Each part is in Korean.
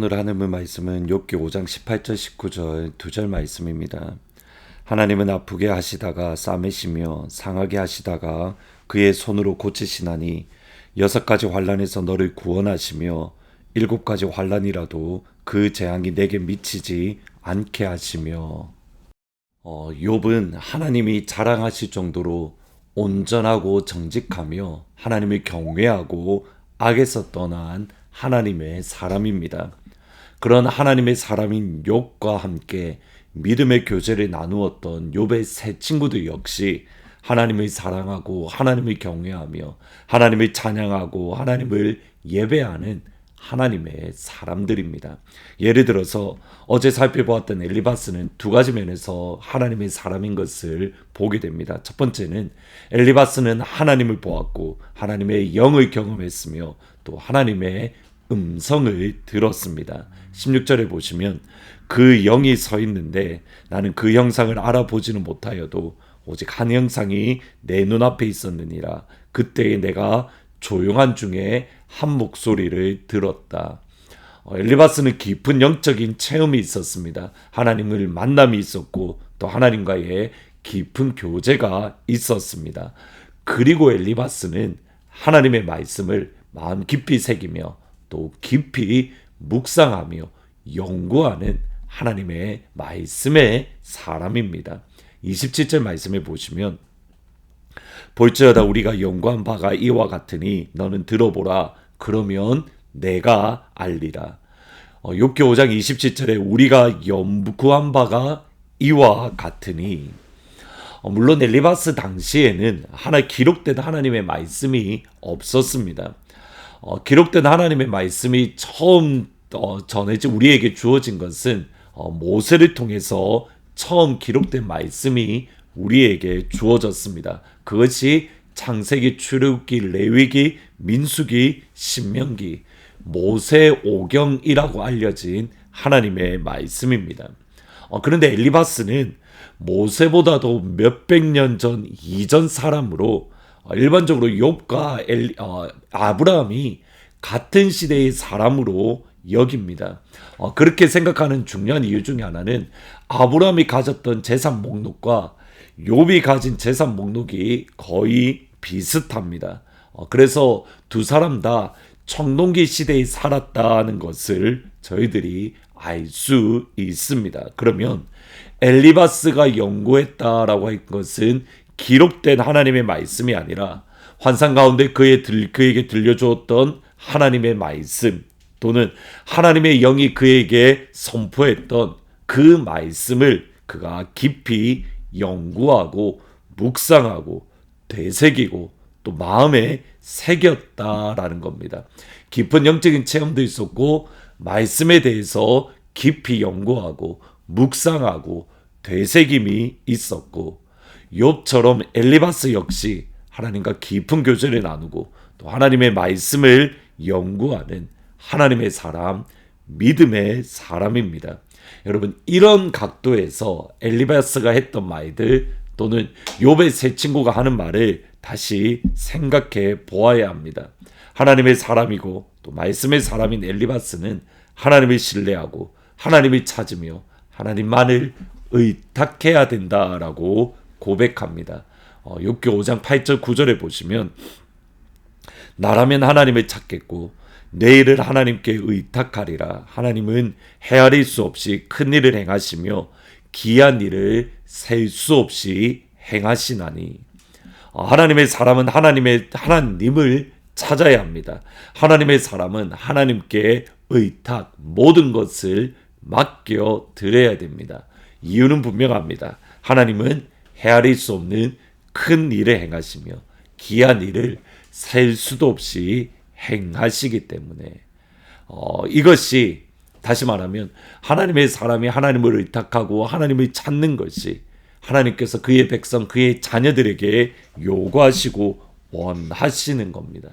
오늘 하나님의 말씀은 욥기 5장 18절 19절 두 절 말씀입니다. 하나님은 아프게 하시다가 싸매시며 상하게 하시다가 그의 손으로 고치시나니 6가지 환난에서 너를 구원하시며 7가지 환난이라도 그 재앙이 내게 미치지 않게 하시며. 욥은 하나님이 자랑하실 정도로 온전하고 정직하며 하나님을 경외하고 악에서 떠난 하나님의 사람입니다. 그런 하나님의 사람인 욥과 함께 믿음의 교제를 나누었던 욥의 세 친구들 역시 하나님을 사랑하고 하나님을 경외하며 하나님을 찬양하고 하나님을 예배하는 하나님의 사람들입니다. 예를 들어서 어제 살펴보았던 엘리바스는 두 가지 면에서 하나님의 사람인 것을 보게 됩니다. 첫 번째는 엘리바스는 하나님을 보았고 하나님의 영을 경험했으며 또 하나님의 음성을 들었습니다. 16절에 보시면 그 영이 서 있는데 나는 그 형상을 알아보지는 못하여도 오직 한 형상이 내 눈앞에 있었느니라. 그때에 내가 조용한 중에 한 목소리를 들었다. 엘리바스는 깊은 영적인 체험이 있었습니다. 하나님을 만남이 있었고 또 하나님과의 깊은 교제가 있었습니다. 그리고 엘리바스는 하나님의 말씀을 마음 깊이 새기며 또 깊이 묵상하며 연구하는 하나님의 말씀의 사람입니다. 27절 말씀에 보시면 볼지어다 우리가 연구한 바가 이와 같으니 너는 들어보라. 그러면 내가 알리라. 욥기 5장 27절에 우리가 연구한 바가 이와 같으니, 물론 엘리바스 당시에는 기록된 하나님의 말씀이 없었습니다. 기록된 하나님의 말씀이 처음 우리에게 주어진 것은 모세를 통해서 처음 기록된 말씀이 우리에게 주어졌습니다. 그것이 창세기, 출애굽기, 레위기, 민수기, 신명기, 모세오경이라고 알려진 하나님의 말씀입니다. 그런데 엘리바스는 모세보다도 몇백 년 전 이전 사람으로 일반적으로 욥과 아브라함이 같은 시대의 사람으로 여깁니다. 그렇게 생각하는 중요한 이유 중에 하나는 아브라함이 가졌던 재산 목록과 욥이 가진 재산 목록이 거의 비슷합니다. 그래서 두 사람 다 청동기 시대에 살았다는 것을 저희들이 알 수 있습니다. 그러면 엘리바스가 연구했다라고 한 것은 기록된 하나님의 말씀이 아니라 환상 가운데 그에게 들려주었던 하나님의 말씀 또는 하나님의 영이 그에게 선포했던 그 말씀을 그가 깊이 연구하고 묵상하고 되새기고 또 마음에 새겼다라는 겁니다. 깊은 영적인 체험도 있었고 말씀에 대해서 깊이 연구하고 묵상하고 되새김이 있었고 욥처럼 엘리바스 역시 하나님과 깊은 교제를 나누고 또 하나님의 말씀을 연구하는 하나님의 사람, 믿음의 사람입니다. 여러분, 이런 각도에서 엘리바스가 했던 말들 또는 욥의 세 친구가 하는 말을 다시 생각해 보아야 합니다. 하나님의 사람이고 또 말씀의 사람인 엘리바스는 하나님을 신뢰하고 하나님을 찾으며 하나님만을 의탁해야 된다라고 고백합니다. 욥기 5장 8절 9절에 보시면 나라면 하나님을 찾겠고 내 일을 하나님께 의탁하리라. 하나님은 헤아릴 수 없이 큰 일을 행하시며 기이한 일을 셀 수 없이 행하시나니. 하나님의 사람은 하나님을 찾아야 합니다. 하나님의 사람은 하나님께 의탁 모든 것을 맡겨 드려야 됩니다. 이유는 분명합니다. 하나님은 헤아릴 수 없는 큰 일을 행하시며 기이한 일을 셀 수도 없이 행하시기 때문에 이것이 다시 말하면 하나님의 사람이 하나님을 의탁하고 하나님을 찾는 것이 하나님께서 그의 백성, 그의 자녀들에게 요구하시고 원하시는 겁니다.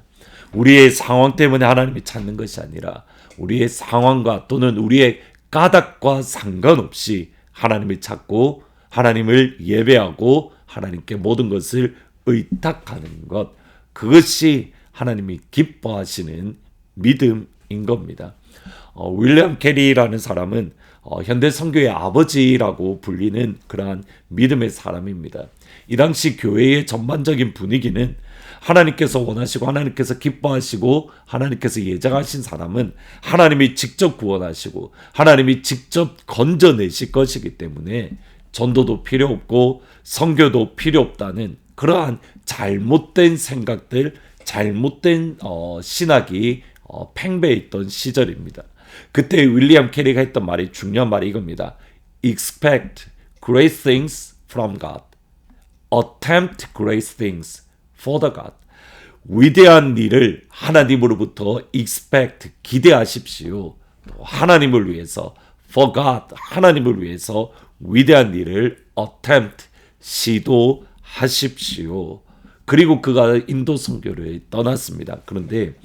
우리의 상황 때문에 하나님을 찾는 것이 아니라 우리의 상황과 또는 우리의 까닭과 상관없이 하나님을 찾고 하나님을 예배하고 하나님께 모든 것을 의탁하는 것, 그것이 하나님이 기뻐하시는 믿음인 겁니다. 윌리엄 캐리라는 사람은 현대 선교의 아버지라고 불리는 그러한 믿음의 사람입니다. 이 당시 교회의 전반적인 분위기는 하나님께서 원하시고 하나님께서 기뻐하시고 하나님께서 예정하신 사람은 하나님이 직접 구원하시고 하나님이 직접 건져내실 것이기 때문에 전도도 필요 없고 선교도 필요 없다는 그러한 잘못된 생각들, 잘못된 신학이 팽배해 있던 시절입니다. 그때 윌리엄 캐리가 했던 말이 중요한 말이 이겁니다. Expect great things from God. Attempt great things for the God. 위대한 일을 하나님으로부터 expect, 기대하십시오. 하나님을 위해서, for God, 하나님을 위해서 위대한 일을 attempt, 시도하십시오. 그리고 그가 인도 선교를 떠났습니다. 그런데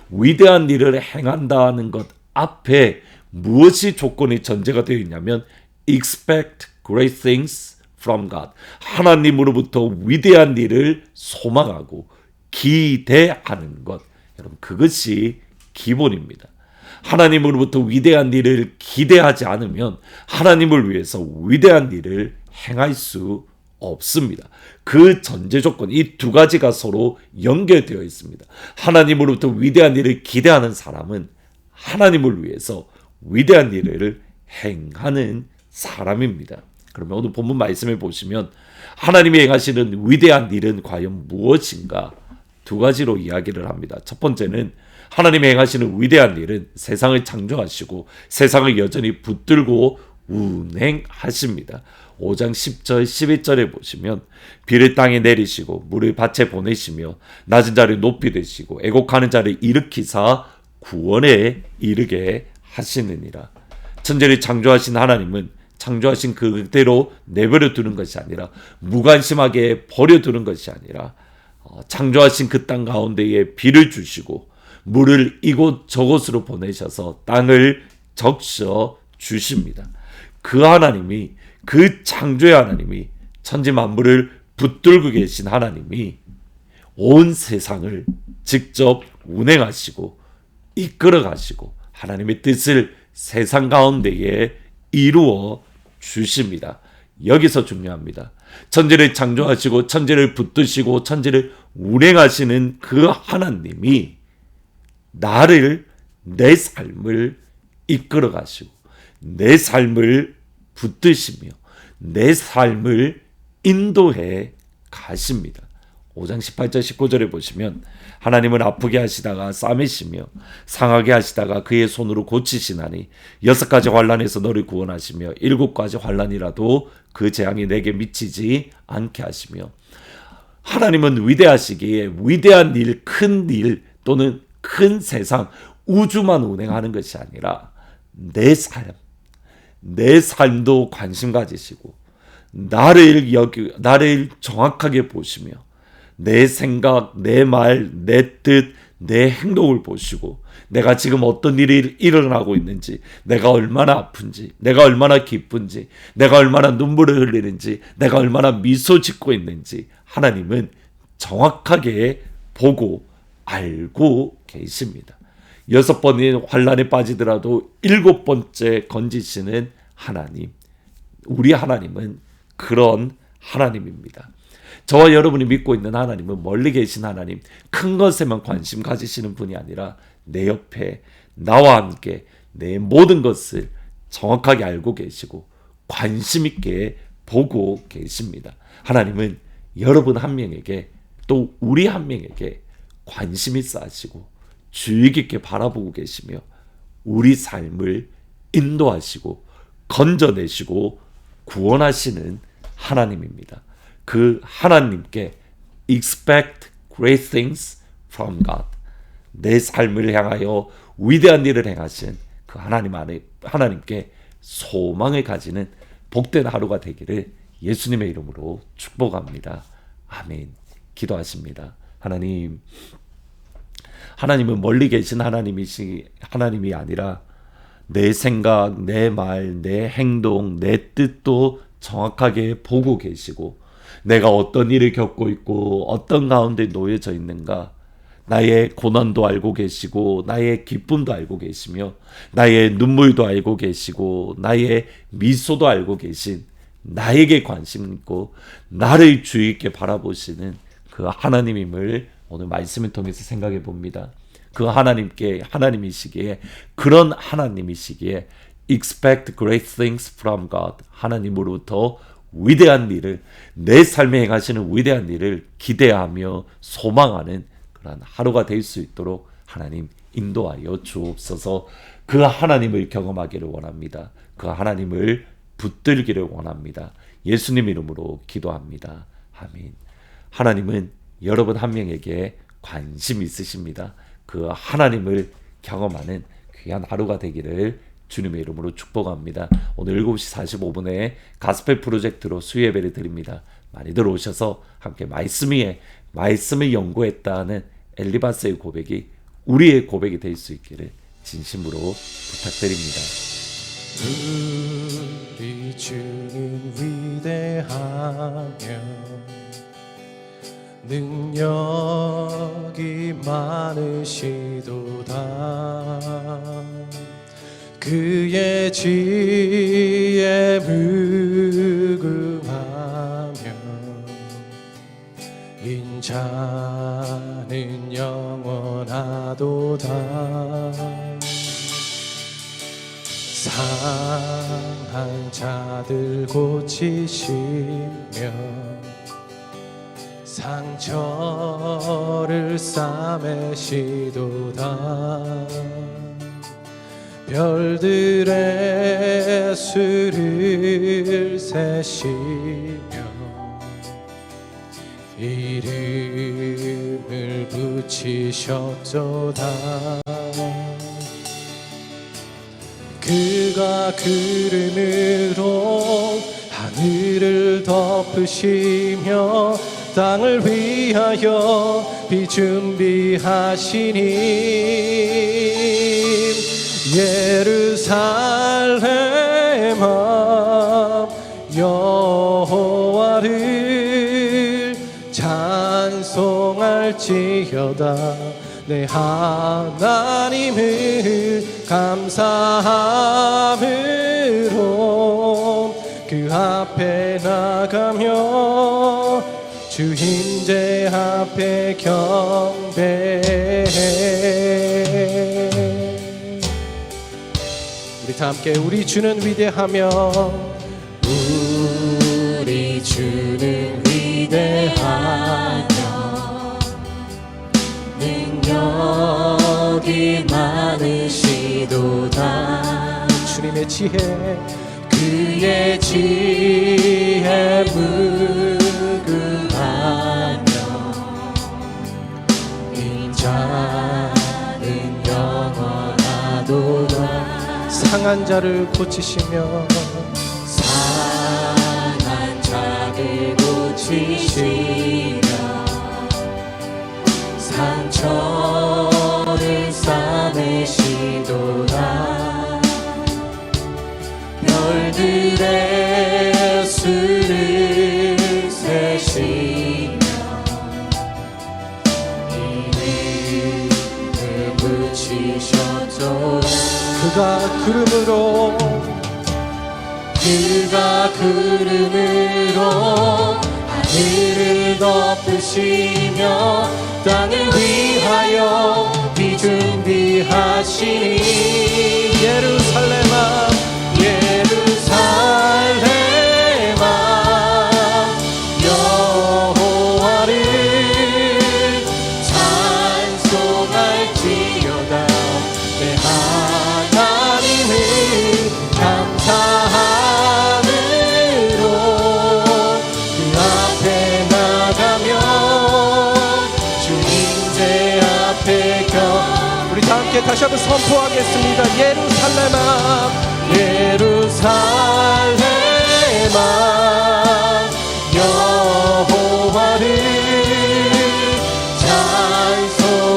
위대한 일을 행한다는 것 앞에 무엇이 조건이 전제가 되어 있냐면 expect great things from God. 하나님으로부터 위대한 일을 소망하고 기대하는 것. 여러분, 그것이 기본입니다. 하나님으로부터 위대한 일을 기대하지 않으면 하나님을 위해서 위대한 일을 행할 수 없습니다. 그 전제 조건, 이 두 가지가 서로 연결되어 있습니다. 하나님으로부터 위대한 일을 기대하는 사람은 하나님을 위해서 위대한 일을 행하는 사람입니다. 그러면 오늘 본문 말씀을 보시면 하나님이 행하시는 위대한 일은 과연 무엇인가? 두 가지로 이야기를 합니다. 첫 번째는 하나님이 행하시는 위대한 일은 세상을 창조하시고 세상을 여전히 붙들고 운행하십니다. 5장 10절 11절에 보시면 비를 땅에 내리시고 물을 밭에 보내시며 낮은 자를 높이 드시고 애곡하는 자를 일으키사 구원에 이르게 하시느니라. 천지를 창조하신 하나님은 창조하신 그대로 내버려 두는 것이 아니라 무관심하게 버려두는 것이 아니라 창조하신 그 땅 가운데에 비를 주시고 물을 이곳 저곳으로 보내셔서 땅을 적셔 주십니다. 그 하나님이, 그 창조의 하나님이, 천지 만물을 붙들고 계신 하나님이 온 세상을 직접 운행하시고 이끌어 가시고 하나님의 뜻을 세상 가운데에 이루어 주십니다. 여기서 중요합니다. 천지를 창조하시고 천지를 붙드시고 천지를 운행하시는 그 하나님이 나를, 내 삶을 이끌어 가시고 내 삶을 붙드시며 내 삶을 인도해 가십니다. 5장 18절 19절에 보시면 하나님은 아프게 하시다가 싸매시며 상하게 하시다가 그의 손으로 고치시나니 6가지 환난에서 너를 구원하시며 7가지 환난이라도 그 재앙이 내게 미치지 않게 하시며, 하나님은 위대하시기에 위대한 일, 큰 일 또는 큰 세상, 우주만 운행하는 것이 아니라 내 삶도 관심 가지시고 나를 정확하게 보시며 내 생각, 내 말, 내 뜻, 내 행동을 보시고 내가 지금 어떤 일이 일어나고 있는지, 내가 얼마나 아픈지, 내가 얼마나 기쁜지, 내가 얼마나 눈물을 흘리는지, 내가 얼마나 미소 짓고 있는지 하나님은 정확하게 보고 알고 계십니다. 6번의 환난에 빠지더라도 7번째 건지시는 하나님, 우리 하나님은 그런 하나님입니다. 저와 여러분이 믿고 있는 하나님은 멀리 계신 하나님, 큰 것에만 관심 가지시는 분이 아니라 내 옆에 나와 함께 내 모든 것을 정확하게 알고 계시고 관심 있게 보고 계십니다. 하나님은 여러분 한 명에게, 또 우리 한 명에게 관심 있어 하시고 주의 깊게 바라보고 계시며 우리 삶을 인도하시고 건져내시고 구원하시는 하나님입니다. 그 하나님께 expect great things from God, 내 삶을 향하여 위대한 일을 행하신 그 하나님께 소망을 가지는 복된 하루가 되기를 예수님의 이름으로 축복합니다. 아멘. 기도하십니다. 하나님은 멀리 계신 하나님이 아니라 내 생각, 내 말, 내 행동, 내 뜻도 정확하게 보고 계시고 내가 어떤 일을 겪고 있고 어떤 가운데 놓여져 있는가, 나의 고난도 알고 계시고 나의 기쁨도 알고 계시며 나의 눈물도 알고 계시고 나의 미소도 알고 계신, 나에게 관심 있고 나를 주의 있게 바라보시는 그 하나님임을 오늘 말씀을 통해서 생각해 봅니다. 그 하나님이시기에, 그런 하나님이시기에 expect great things from God, 하나님으로부터 위대한 일을, 내 삶에 행하시는 위대한 일을 기대하며 소망하는 그런 하루가 될 수 있도록 하나님 인도하여 주옵소서. 그 하나님을 경험하기를 원합니다. 그 하나님을 붙들기를 원합니다. 예수님 이름으로 기도합니다. 아멘. 하나님은 여러분 한 명에게 관심 있으십니다. 그 하나님을 경험하는 귀한 하루가 되기를 주님의 이름으로 축복합니다. 오늘 7시 45분에 가스펠 프로젝트로 수요예배를 드립니다. 많이들 오셔서 함께 말씀 위에 말씀을 연구했다는 엘리바스의 고백이 우리의 고백이 될 수 있기를 진심으로 부탁드립니다. 우리 주는 위대하며 능력이 많으시도다. 그의 지혜 무궁하며 인자는 영원하도다. 상한 자들 고치시며 상처를 싸매시도다. 별들의 수를 세시며 이름을 붙이셨도다. 그가 구름으로 하늘을 덮으시며 땅을 위하여 비 준비하시니 예루살렘아 여호와를 찬송할지어다. 내 하나님을 감사함으로 그 앞에 나가며 주 임재 앞에 경배해. 우리 다 함께 우리 주는 위대하며 우리 주는 위대하며 능력이 많으시도다. 주님의 지혜 그의 지혜 무궁하며 인자는 영원하도다. 상한 자를 고치시며 상한 자를 고치시며 상처를 싸매시도다. 별들의 수를 세시며 이름을 붙이셨도다. 그가 구름으로 하늘을 덮으시며 땅을 위하여 비 준비하시니 예루살렘아 예루살렘아 여호와를 찬송할지어다. 내 하나님을 감사함으로 그 앞에 나가며 주 임재 앞에 우리 다 함께 다시 한번 선포하겠습니다. 예루살렘아 예루살렘아 여호와를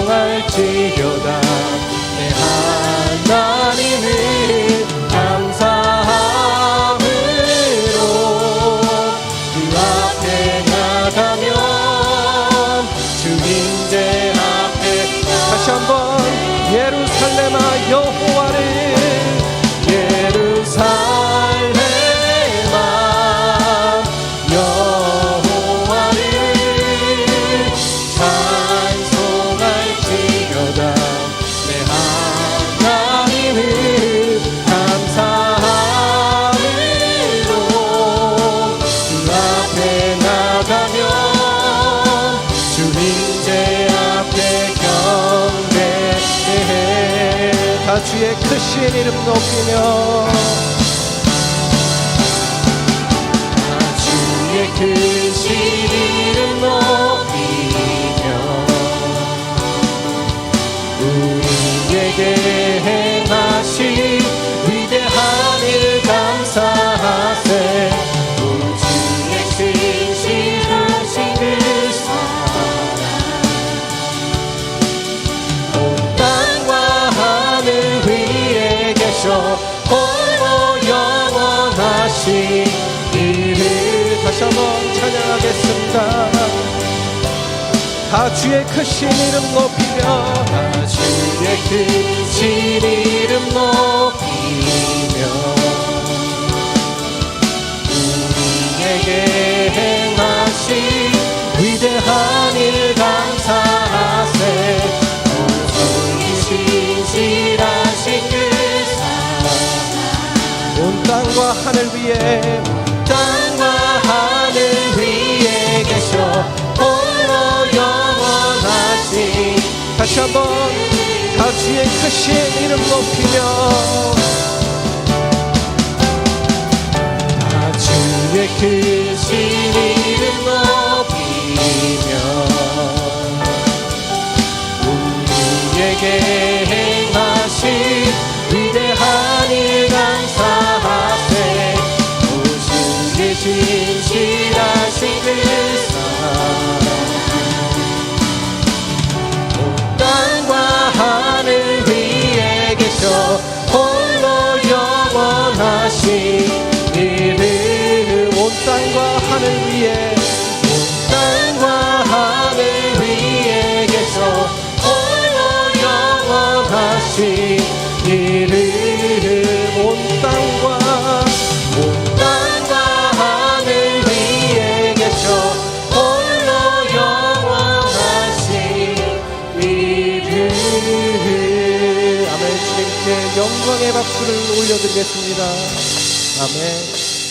찬송할지어다. 내 하나님을 감사함으로 그 앞에 나가며 주 임재 앞에 크신 이름 높이며 주의 크신 이름 높이며 우리에게 행하신 위대한 일 감사하세 주의 신실하신 그 사랑 온 땅과 하늘 위에 계셔 홀로 영원하신 이름 다시 한번 찬양하겠습니다. 다 주의 크신 이름 높이며 다 주의 크신 이름 높이며 우리에게 행하신 위대한 일 감사하세 오직 신실하신 그 사랑 온 땅과 하늘 위에 땅과 하늘 위에 계셔 홀로 영원하신 다시 한번 다 주의 크신 이름 높이며 다 주의 크신 이름 높이며 우리에게 행하신 위대한 일 감사하세 오직 신실하신 그 사랑 하늘 위에 계셔 홀로 영원하신 이름 온 땅과 하늘 위에 온 땅과 하늘 위에 계셔 홀로 영원하신 이름 온 땅과 하늘 위에 계셔 홀로 영원하신 이름 아멘. 주님께 영광의 박수를 올려드리겠습니다. 아멘.